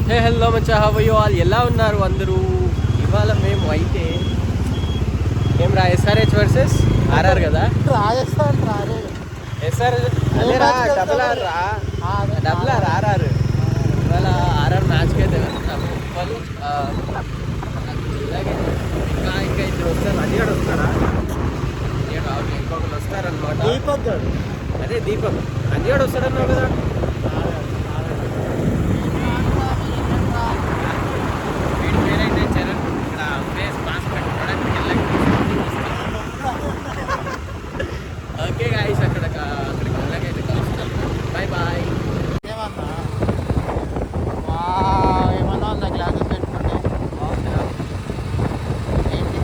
Hey hello Maccha, how are you all? ఎలా ఉన్నారు అందరూ? ఇవాళ మేము అయితే ఏం రా, ఎస్ఆర్హెచ్ వర్సెస్ ఆర్ఆర్ కదా. రాజస్థాన్ రాలేదు. ఎస్ఆర్ అదేరా, డబుల్ ఆర్ రా, డబుల్ ఆర్ ఆర్ఆర్. ఇవాళ ఆర్ఆర్ మ్యాచ్కి అయితే వెళ్తున్నాము. వాళ్ళు ఇలాగే ఇంకా ఇద్దరు వస్తారు. అడిగాడు వస్తారా? అవును, ఇంకొకరు వస్తారనమాట. దీపక్ గారు, అదే దీపక్. అడిగాడు వస్తాడన్నావు కదా. వీడి పేరైతే చరణ్. ఇక్కడ ఫేస్ మాస్క్ పెట్టుకోవడానికి ఓకే గాయస్, అక్కడికి వెళ్ళకైతే కలుస్తాం. Bye bye. ఏమన్నా ఉందా గ్లాసెస్ పెట్టుకుంటే? ఏంటి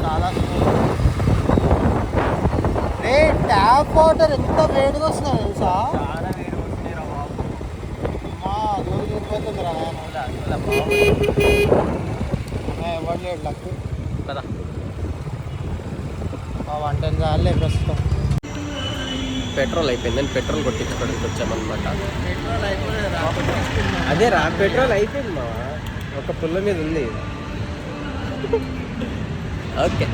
చాలా రే, ట్యాప్ వాటర్ ఎంత వేడిగా వస్తున్నాయి తెలుసా? చాలా వేడి వస్తుంది రా బాబు. మా దూరం వెళ్ళిపోతుంది రా. ఎవరు లేడు లక్కు కదా. వంట చాలే ప్రస్తుతం. పెట్రోల్ అయిపోయిందని పెట్రోల్ కొట్టించుకోవడానికి వచ్చామన్నమాట. పెట్రోల్ అయిపోయింది. అదే రా, పెట్రోల్ అయిపోయింది మా ఒక పుల్ల మీద ఉంది. ఓకే,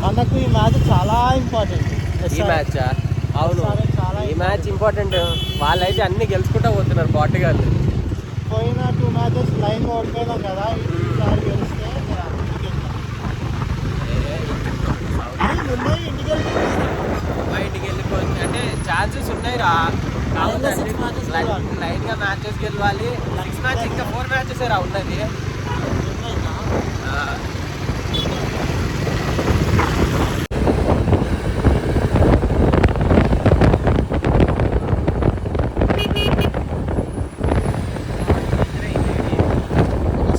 మనకు ఈ మ్యాచ్ చాలా ఇంపార్టెంట్. ఈ మ్యాచ్ అవును, ఈ మ్యాచ్ ఇంపార్టెంట్. వాళ్ళైతే అన్ని గెలుచుకుంటా పోతున్నారు పోర్టుగల్. పోయిన 2 మ్యాచెస్ లైన్ ఓడిపోయినాం కదా, ఈసారి గెలిస్తే బయటికి వెళ్ళిపోవచ్చు అంటే ఛాన్సెస్ ఉన్నాయి రా. లైన్గా మ్యాచెస్ గెలవాలి. 6 మ్యాచ్ ఇంకా 4 మ్యాచెస్ రా ఉన్నది.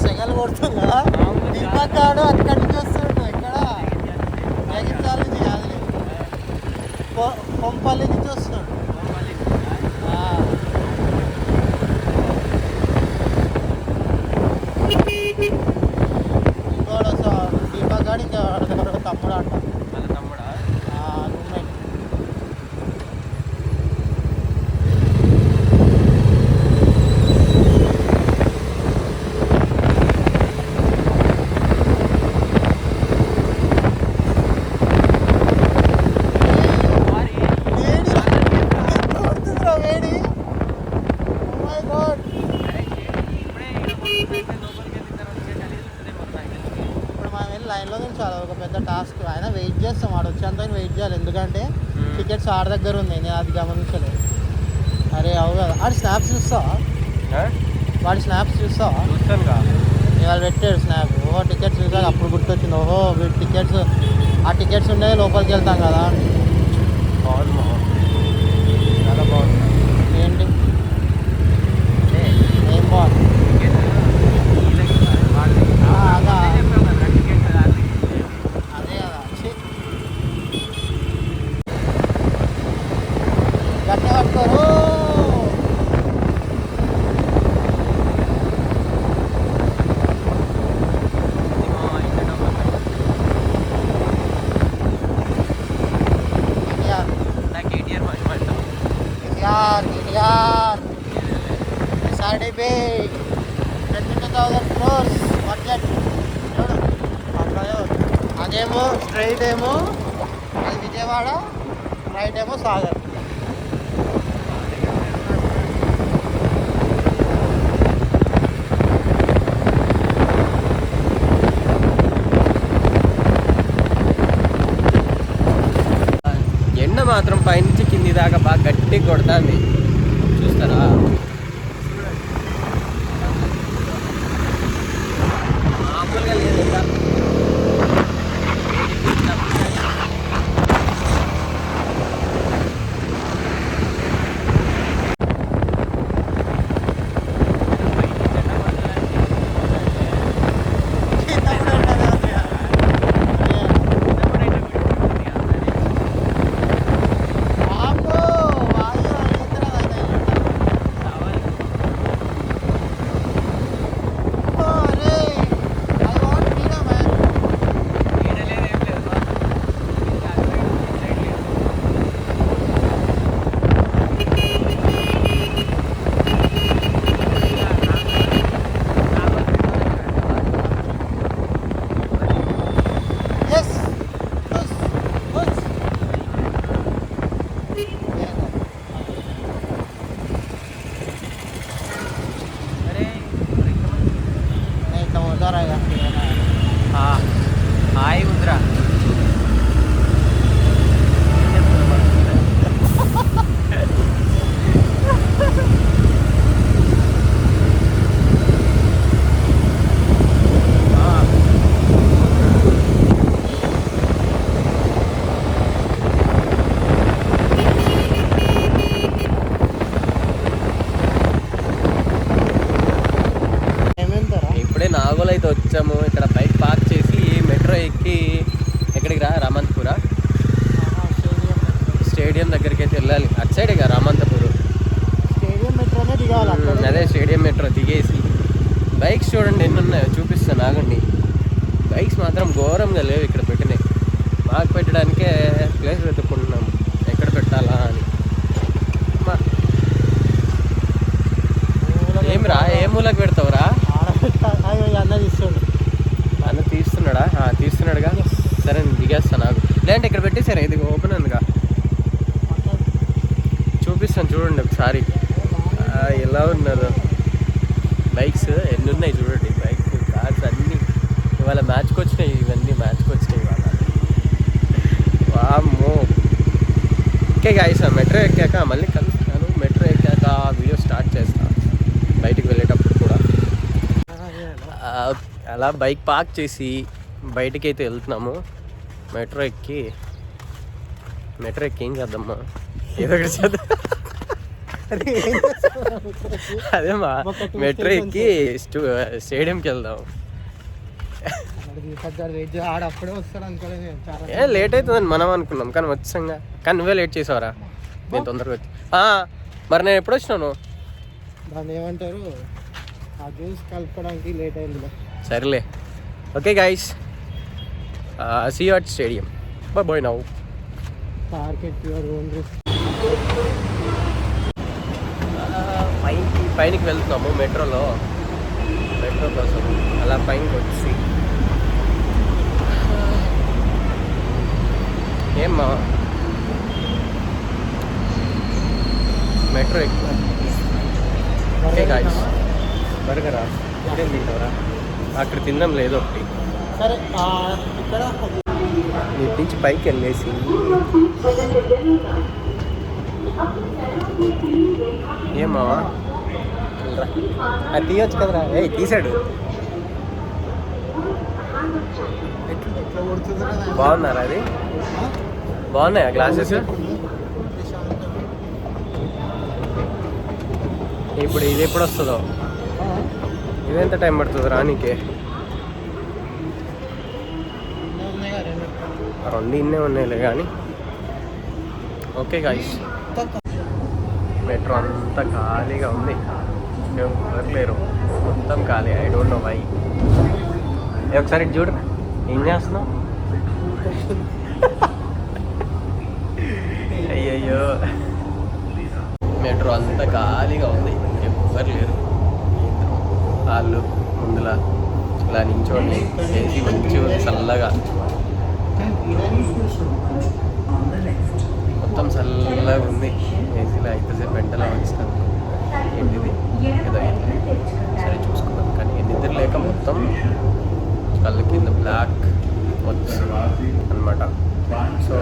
సెగలు కొడుతుంది కదా. దీపక్ గాడు అక్కడి నుంచి వస్తుండు. ఎక్కడ జగిత్యాల నుంచి కాదు, కొంపల్లి నుంచి వస్తున్నాడు. ఇంకోడు దీపక్ గాడు ఇంకా తమ్ముడు అంట. వాళ్ళ తమ్ముడా? రూమ్మేట్. లైన్లో నిల్చోవాలి, ఒక పెద్ద టాస్క్. ఆయన వెయిట్ చేస్తాం, వాడు వచ్చేంత వెయిట్ చేయాలి. ఎందుకంటే టికెట్స్ ఆడ దగ్గర ఉన్నాయి, నేను అది గమనించలేదు. అరే అవు కదా, వాడి స్నాప్స్ చూస్తావా? వాడి స్నాప్స్ చూస్తావా? ఇవాళ పెట్టాడు స్నాప్. ఓహో టికెట్స్ చూసాక అప్పుడు గుర్తొచ్చింది. ఓహో వీటి టికెట్స్, ఆ టికెట్స్ ఉండే లోపలికి వెళ్తాం కదా. బాగుంది, చాలా బాగుంది. ఏంటి ఏం బాగుంది? అదే కదా, గట్టి పట్టుకోరు. SRDB 22,000 crores budget. అదేమో స్ట్రైట్ ఏమో అది విజయవాడ, రైట్ ఏమో సాగర్. ఎండ మాత్రం పైనుంచి కింది దాకా బాగా గట్టి కొడుతుంది, చూస్తారా? మామూలుగా లేదు. అయితే వచ్చాము. ఇక్కడ బైక్ పార్క్ చేసి మెట్రో ఎక్కి ఎక్కడికి రామంతపురా స్టేడియం దగ్గరికి అయితే వెళ్ళాలి. అటు సైడ్ ఇక రామంతపూర్ స్టేడియం మెట్రోనే దిగాలి. అదే స్టేడియం మెట్రో దిగేసి బైక్స్ చూడండి ఎన్ని ఉన్నాయో చూపిస్తాను ఆగండి. బైక్స్ మాత్రం ఘోరంగా లేవు ఇక్కడ పెట్టినాయి. మాకు పెట్టడానికే ప్లేస్ వెతుక్కుంటున్నాం ఎక్కడ పెట్టాలా అని. ఏమిరా ఏ మూలకు పెడతావురా? అన్న తీసుకోండి. అన్న తీస్తున్నాడా? తీస్తున్నాడుగా. సరే నేను దిగేస్తాను నాకు. లేదంటే ఇక్కడ పెట్టేశారా? ఇది ఓపెన్ ఉందిగా, చూపిస్తాను చూడండి ఒకసారి ఎలా ఉన్నదో. బైక్స్ ఎన్ని ఉన్నాయి చూడండి. బైక్స్ కార్స్ అన్నీ ఇవాళ మ్యాచ్కి వచ్చినాయి. ఇవన్నీ మ్యాచ్కి వచ్చినాయి ఇవాళ. వామ్మో. ఓకే గాయ్స్, మెట్రో ఎక్కాక మళ్ళీ కలుస్తాను. మెట్రో ఎక్కాక వీడియో స్టార్ట్ చేస్తాను బయటికి వెళ్ళేటప్పుడు కూడా. అలా బైక్ పార్క్ చేసి బయటికి అయితే వెళ్తున్నాము. మెట్రో ఎక్కి ఏం చేద్దామా? ఏదో ఒకటి చేద్దాం. అదేమా మెట్రో ఎక్కి స్టేడియంకి వెళ్దాం. ఏ లేట్ అవుతుందని మనం అనుకున్నాం కానీ వచ్చాంగా. కానీ నువ్వే లేట్ చేసావరా? నేను తొందరగా వచ్చి. మరి నేను ఎప్పుడు వచ్చినాను? దాన్ని ఏమంటారు, ఆ జ్యూస్ కలపడానికి లేట్ అయింది. సరేలే. Okay guys, see you at stadium. Bye now. పైనకి వెళ్తున్నాము మెట్రో కోసం. అలా పైనకి వచ్చి ఏమ్మా మెట్రో ఎక్కువ. ఓకే గాయ్స్, బర్గరా ఇక్కడేం తింటావరా? అక్కడ తిందాం లేదో ఒకటి. సరే ఇక్కడ ఇటు నుంచి పైకి వెళ్ళేసి ఏమావా అది తీయొచ్చు కదరా? తీసాడు. బాగున్నారా? అది బాగున్నాయా గ్లాసెస్? ఇప్పుడు ఇది ఎప్పుడు వస్తుందో? ఇదెంత టైం పడుతుంది రానీకే? రెండు ఇన్నే ఉన్నాయిలే కానీ. ఓకే గాయ్స్, మెట్రో అంతా ఖాళీగా ఉంది. ఎవరు లేరు, మొత్తం ఖాళీ. I don't know why. ఒకసారి చూడు, ఏం చేస్తున్నావు? అయ్యయ్యో, మెట్రో అంతా ఖాళీగా ఉంది, ఎవ్వరు లేరు. వాళ్ళు ముందులా ఇలా నించోండి, ఏసీ మంచిగా చల్లగా, మొత్తం చల్లగా ఉంది. ఏసీలో అయితేసేపు వెంటనే వచ్చినాను. ఏంటిది ఏదో సరే చూసుకున్నాం కానీ నిద్ర లేక మొత్తం కళ్ళ కింద బ్లాక్ వచ్చి అనమాట. సో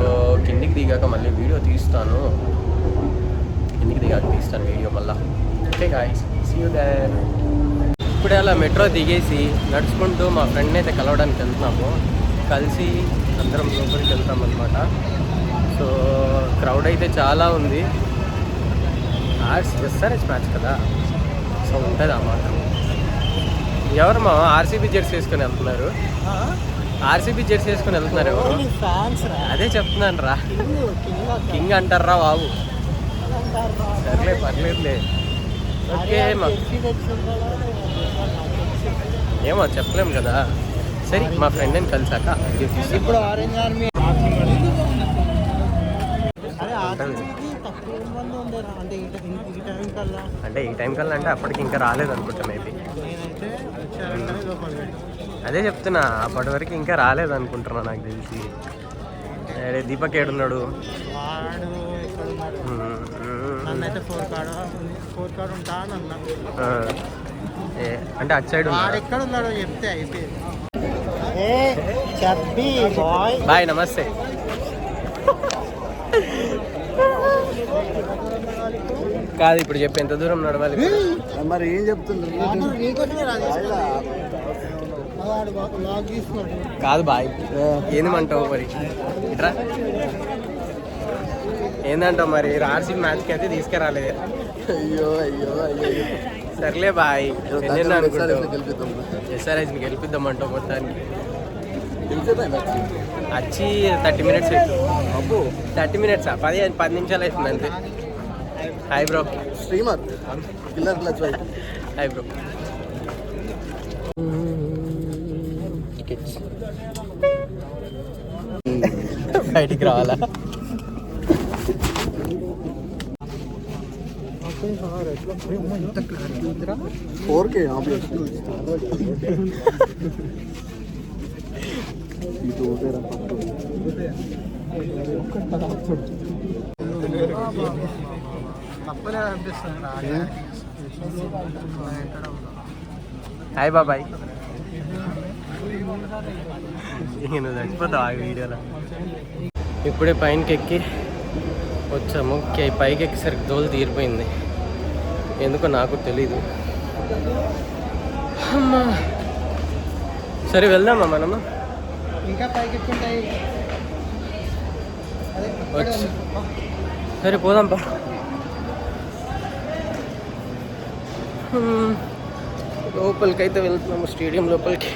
కిందికి దిగాక మళ్ళీ వీడియో తీస్తాను. కిందికి దిగాక తీస్తాను వీడియో మళ్ళీ. Okay guys, see you there. ఇప్పుడే అలా మెట్రో దిగేసి నడుచుకుంటూ మా ఫ్రెండ్ని అయితే కలవడానికి వెళ్తున్నాము. కలిసి అందరం లోపలికి వెళ్తాం అనమాట. సో క్రౌడ్ అయితే చాలా ఉంది. ఎస్ఆర్హెచ్ మ్యాచ్ కదా, సో ఉంటుంది ఆ మాత్రం. ఎవరు మా ఆర్సీబీ జెర్సీ వేసుకొని వెళ్తున్నారు? ఆర్సీబీ జెర్సీ వేసుకొని వెళ్తున్నారు ఎవరు? అదే చెప్తున్నాను రా, కింగ్ అంటారా బాబు. సర్లే పర్లేదులే. ఓకే ఏమో చెప్పలేము కదా. సరే మా ఫ్రెండ్ని కలిసాక ఇప్పుడు ఆరెంజ్ ఆర్మీ అంటే ఈ టైం కల్లా అంటే అప్పటికి ఇంకా రాలేదు అనుకుంటా మేబీ. అదే చెప్తున్నా, అప్పటి వరకు ఇంకా రాలేదు అనుకుంటున్నా నాకు తెలిసి. అరే దీపక్ ఏడున్నాడు? అంటే అటు సైడ్ ఎక్కడ ఉన్నాడో చెప్తే అయిపోయింది. బాయ్ నమస్తే. కాదు ఇప్పుడు చెప్పి ఎంత దూరం నడవాలి? మరి ఏం చెప్తున్నారు? కాదు బాయ్, ఏందంటావు మరి? ఇట్రా ఏందంటావు మరి? ఆర్సీబీ మ్యాచ్కి అయితే తీసుకురాలేదు. అయ్యో అయ్యో అయ్యో సర్లే బాయ్. నేను అనుకుంటాను గెలిపిద్దాం. ఎస్ఆర్ఐస్ని గెలిపిద్దామంటావు మొత్తానికి. వచ్చి 30 minutes అబ్బో 30 minutes 10 నిమిషాలు అవుతుంది అంతే. Hi bro. Srimath killer clutch white. Hi bro. Tickets బయటికి రావాలా? ఓకే హాయ్ బాబాయ్. నువ్వు చచ్చిపోతావు ఆ వీడియోలో. ఇప్పుడే పైనకి ఎక్కి వచ్చాము. పైకి ఎక్కేసరికి దోలు తీరిపోయింది, ఎందుకో నాకు తెలీదు. అమ్మా సరే వెళ్దామా మనము? ఇంకా పైకి ఎక్కుంటాయి. వచ్చి సరే పోదాంపా. లోపలికి అయితే వెళ్తున్నాము, స్టేడియం లోపలికి.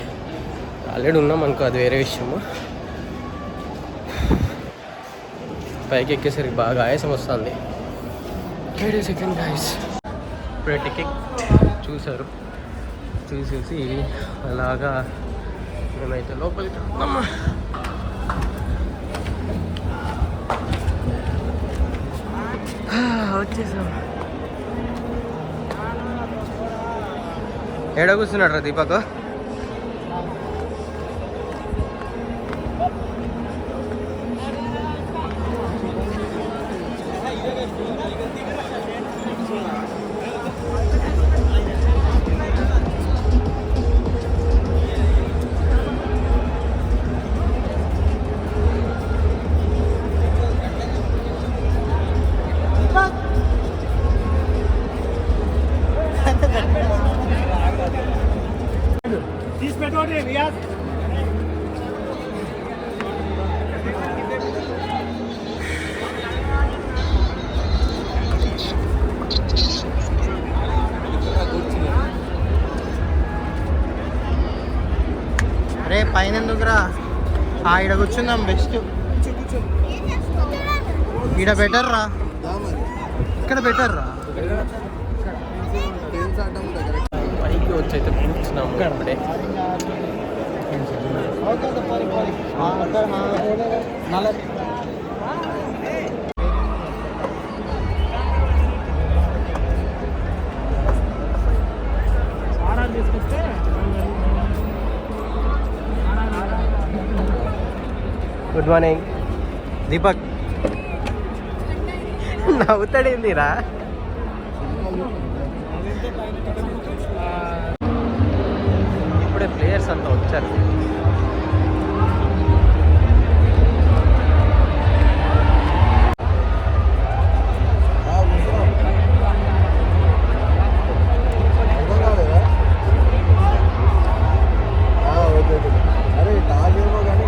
ఆల్రెడీ ఉన్నాం అనుకో, అది వేరే విషయము. పైకి ఎక్కేసరికి బాగా ఆయాసం వస్తుంది. సెకండ్ గైస్ ఇప్పుడే టికెట్ చూసారు, చూసేసి అలాగా మేమైతే లోపలికి వెళ్తున్నాము. వచ్చేసాం. ఏడ కూర్చున్నాడు రా దీపక్? అరే పైన ఎందుకురా? ఈడ కూర్చుందాం బెస్ట్. ఈడ బెటర్ రా, ఇక్కడ బెటర్ రా. పైకి వచ్చి అయితే కూర్చున్నాము ఇప్పుడే. Good morning Deepak. నవ్వుతాడేందిరా? ఇప్పుడే ప్లేయర్స్ అంతా వచ్చారు. అరే డాగేమో కానీ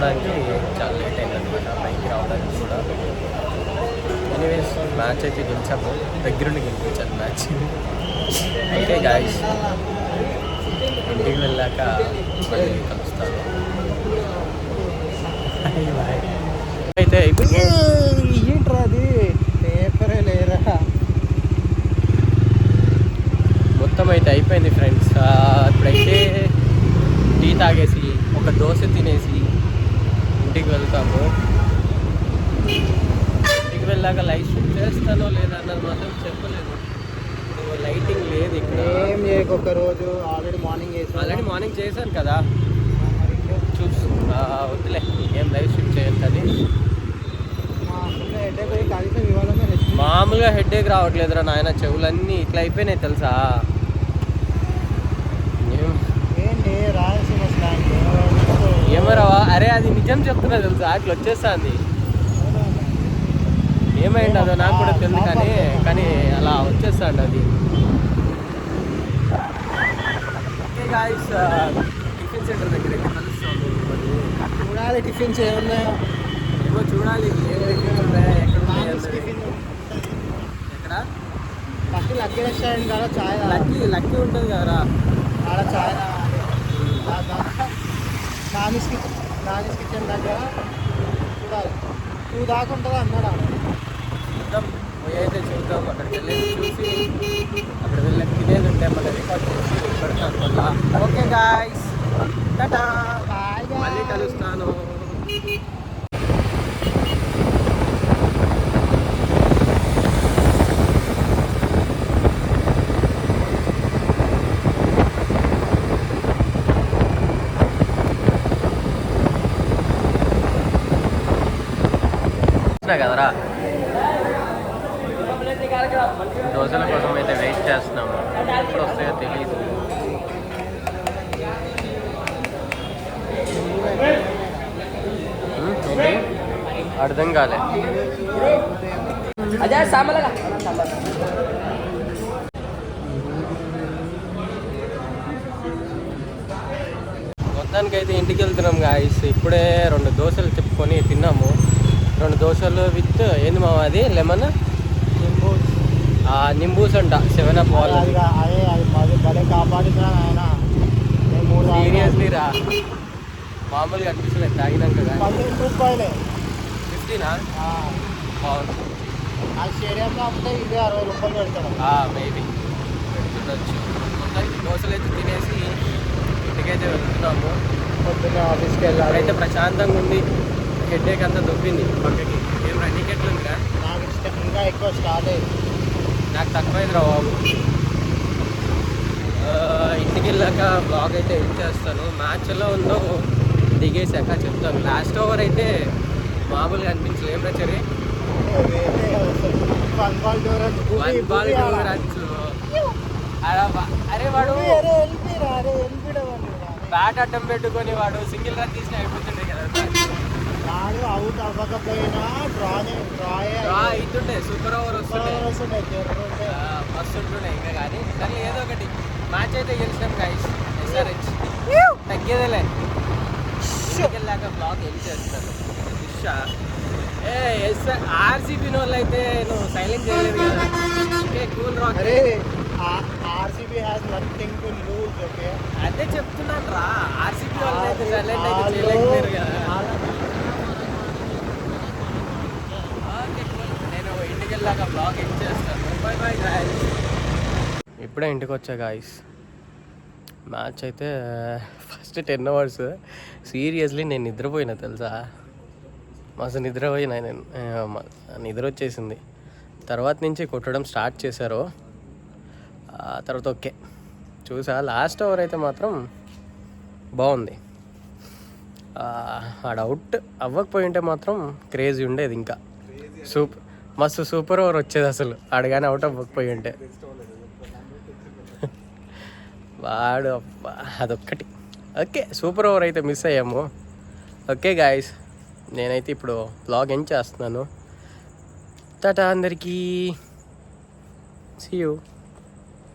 రావడానికి చాలా లేట్ అయింది అనమాట, పైకి రావడానికి కూడా. ఎనీవేస్ మ్యాచ్ అయితే గెలిచాము, దగ్గరుండి గెలిపించాను మ్యాచ్. ఓకే గాయ్స్, ఇంటికి వెళ్ళాక మళ్ళీ కలుస్తాను. అయితే ఏంట్రా అది పేపరే లేరా. మొత్తం అయితే అయిపోయింది ఫ్రెండ్స్. ఇప్పుడైతే టీ తాగేసి ఒక దోశ తినేసి ఇంటికి వెళ్తాము. ఇంటికి వెళ్ళాక లైట్ షూట్ చేస్తానో లేదా అన్నది మాత్రం చెప్పలేదు. ఇప్పుడు లైటింగ్ లేదు ఇక్కడ. ఏం చేయకు, ఒక రోజు ఆల్రెడీ మార్నింగ్ చేశాను కదా, చూసి వద్దులే ఏం లైవ్ షూట్ చేయాలి. కానీ మామూలుగా హెడ్ఏక్ రావట్లేదురా నాయన, చెవులన్నీ ఇట్లా అయిపోయినాయి తెలుసా. ఏమరావా, అరే అది నిజం చెప్తున్నా తెలుసా, అట్లా వచ్చేస్తుంది. ఏమైంది అదో నాకు కూడా తెలుసు, కానీ అలా వచ్చేస్తాండి అది. టిఫిన్ సెంటర్ దగ్గర చూడాలి టిఫిన్స్ ఏమున్నాయో, ఏమో చూడాలి ఏం టిఫిన్స్ ఉన్నాయా, ఎక్కడ ఉన్నాయో. ఎక్కడ ఫస్ట్ లక్కీ రెస్టారెంట్ కదా, చాయ్ లక్కీ ఉంటుంది కదరా ఆడ చాయ్ నానిస్ కిచెన్ దగ్గర చూడాలి. 2 దాకా ఉంటుంది అన్నాడు. చూద్దాం, పోయి అయితే చూద్దాం. అక్కడికి వెళ్ళేసి చూసి అక్కడ వెళ్ళి తినేది ఉంటే మళ్ళీ రికార్డ్ చేసి పెడతాను మళ్ళా. ఓకే గాయ్స్, టాటా, మళ్ళీ కలుస్తాను. కదరా, దోశల కోసం అయితే వెయిట్ చేస్తున్నాము. ఎప్పుడు వస్తాయో తెలియదు. అర్థం కాలే. మొత్తానికైతే ఇంటికి వెళ్తున్నాం గాయస్. ఇప్పుడే 2 దోశలు చెప్పుకొని తిన్నాము. 2 దోశలు విత్ ఏంది మామ అది, లెమన్ నింబూస్ అంట, 7up అదే అది భలే కాపాడుతున్నా ఆయన. సీరియస్లీ రా, మామూలుగా అనిపిస్తలేదు తాగినాక. 15 రూపాయలే. 15ఆ? బాగుంది. ఆ స్టేడియంలో అమ్మితే ఇదే 60 రూపాయలు పెడతాడు. మేబీ పెడుతుండొచ్చు. మొత్తానికి దోశలు అయితే తినేసి ఇంటికైతే వెళ్తున్నాము. పొద్దున్నే ఆఫీస్కి వెళ్ళాలి. అయితే ప్రశాంతంగా ఉంది, హెడ్ఏక్ అంతా దొబ్బింది పక్కకి. ఏం రా టికెట్లు ఉందిరా? నాకు ఇష్టం ఇంకా ఎక్కువ స్టార్ట్ అయ్యింది. నాకు తక్కువైంది రా బాబు. ఇంటికి వెళ్ళాక బ్లాగ్ అయితే ఎండ్ చేస్తాను. మ్యాచ్ ఎలా ఉందో దిగేసాక చెప్తాను. లాస్ట్ ఓవర్ అయితే మామూలుగా అనిపించలేదు. ఏం రచరి 1 బాల్ 2 రన్స్. అరే వాడు బ్యాట్ అడ్డం పెట్టుకొని వాడు సింగిల్ రన్ తీసిన అయిపోతుండే కదా. వాడు అవుట్ అవ్వకపోయినా డ్రా అవుతుండే, సూపర్ ఓవర్ వస్తుండే, మస్తు ఉంటుండే ఇంకా. కానీ ఏదో ఒకటి మ్యాచ్ అయితే గెలిచినాం గైస్. SRH తగ్గేదేలే. వెళ్ళాక బ్లాగ్ ఎండ్ చేస్తాను. RCB వాళ్ళు అయితే నువ్వు సైలెంట్ చేయలేదు కదా. Okay cool rock. RCB has nothing to lose. Okay అదే చెప్తున్నాను రా, RCB వాళ్ళు అయితే సైలెంట్ అయితే చేయలేకపోయారు కదా. నేను ఇంటికి వెళ్ళాక బ్లాగ్ ఎండ్ చేస్తాను. Bye bye guys. ఇప్పుడే ఇంటికి వచ్చా గాయ్స్. మ్యాచ్ అయితే ఫస్ట్ 10 అవర్స్ సీరియస్లీ నేను నిద్రపోయినా తెలుసా. మస్తు నిద్రపోయినా నేను, నిద్ర వచ్చేసింది. తర్వాత నుంచి కొట్టడం స్టార్ట్ చేశారు. తర్వాత ఓకే చూసా. లాస్ట్ ఓవర్ అయితే మాత్రం బాగుంది. ఆడ అవుట్ అవ్వకపోయి ఉంటే మాత్రం క్రేజీ ఉండేది. ఇంకా మస్తు సూపర్ ఓవర్ వచ్చేది అసలు ఆడగానే అవుట్ అవ్వకపోయి ఉంటే. వాడు అదొక్కటి. ఓకే సూపర్ ఓవర్ అయితే మిస్ అయ్యాము. ఓకే గాయస్, నేనైతే ఇప్పుడు బ్లాగ్ ఎండ్ చేస్తున్నాను. టాటా అందరికీ, సీ యూ.